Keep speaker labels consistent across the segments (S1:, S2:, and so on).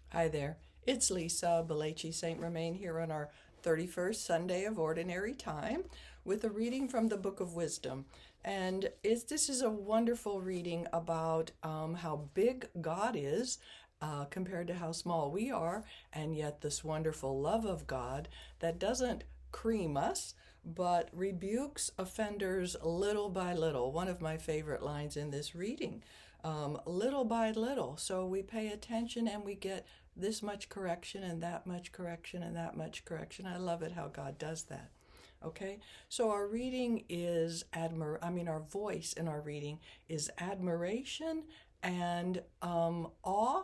S1: Hi there, it's Lisa Belleci St. Romain here on our 31st Sunday of Ordinary Time with a reading from the Book of Wisdom. And this is a wonderful reading about how big God is compared to how small we are, and yet this wonderful love of God that doesn't cream us, but rebukes offenders little by little. One of my favorite lines in this reading, little by little. So we pay attention and we get this much correction and that much correction and that much correction. I love it how God does that. Okay, so our reading is our voice in our reading is admiration and awe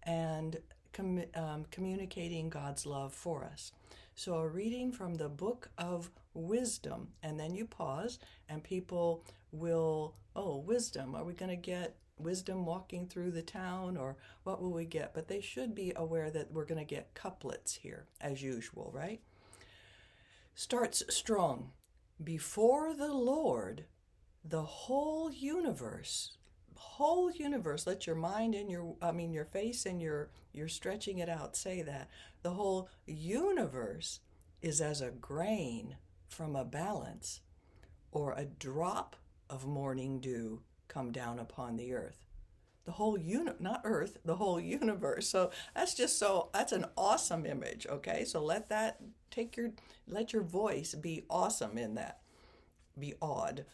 S1: and communicating God's love for us. So a reading from the Book of Wisdom, and then you pause, and people will, oh, wisdom. Are we going to get wisdom walking through the town, or what will we get? But they should be aware that we're going to get couplets here, as usual, right? Starts strong. Before the Lord, the whole universe, let your mind and your face and you're stretching it out, say that. The whole universe is as a grain from a balance, or a drop of morning dew come down upon the earth. The whole not earth, the whole universe. So that's an awesome image. Okay, so let your voice be awesome in that, be awed.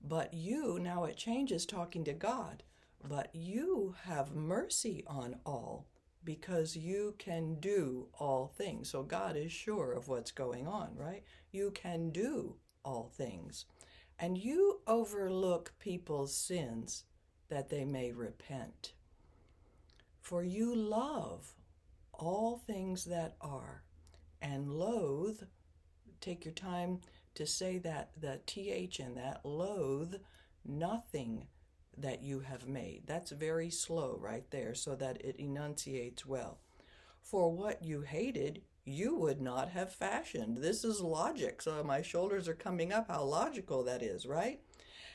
S1: But now it changes talking to God, but you have mercy on all because you can do all things. So God is sure of what's going on, right? You can do all things. And you overlook people's sins that they may repent. For you love all things that are, and loathe, take your time to say that, the TH in that, loathe nothing that you have made. That's very slow right there so that it enunciates well. For what you hated, you would not have fashioned. This is logic. So my shoulders are coming up, how logical that is, right?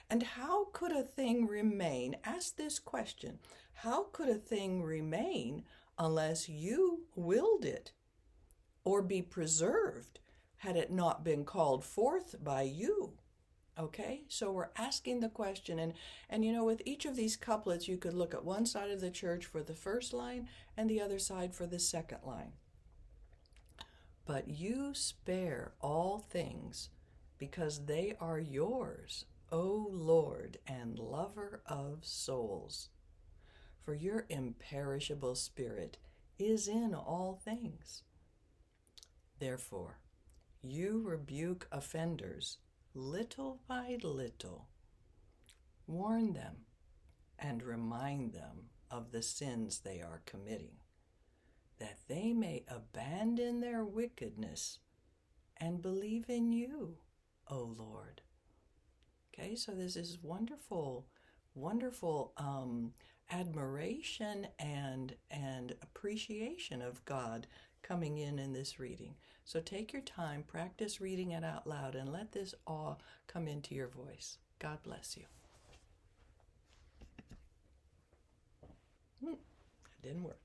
S1: And how could a thing remain? Ask this question. How could a thing remain unless you willed it, or be preserved had it not been called forth by you? Okay, so we're asking the question, and with each of these couplets, you could look at one side of the church for the first line and the other side for the second line. But you spare all things because they are yours, O Lord and lover of souls. For your imperishable spirit is in all things. Therefore, you rebuke offenders little by little. Warn them and remind them of the sins they are committing, that they may abandon their wickedness and believe in you, O Lord. Okay, so this is wonderful, wonderful admiration and appreciation of God coming in this reading. So take your time, practice reading it out loud, and let this awe come into your voice. God bless you. That didn't work.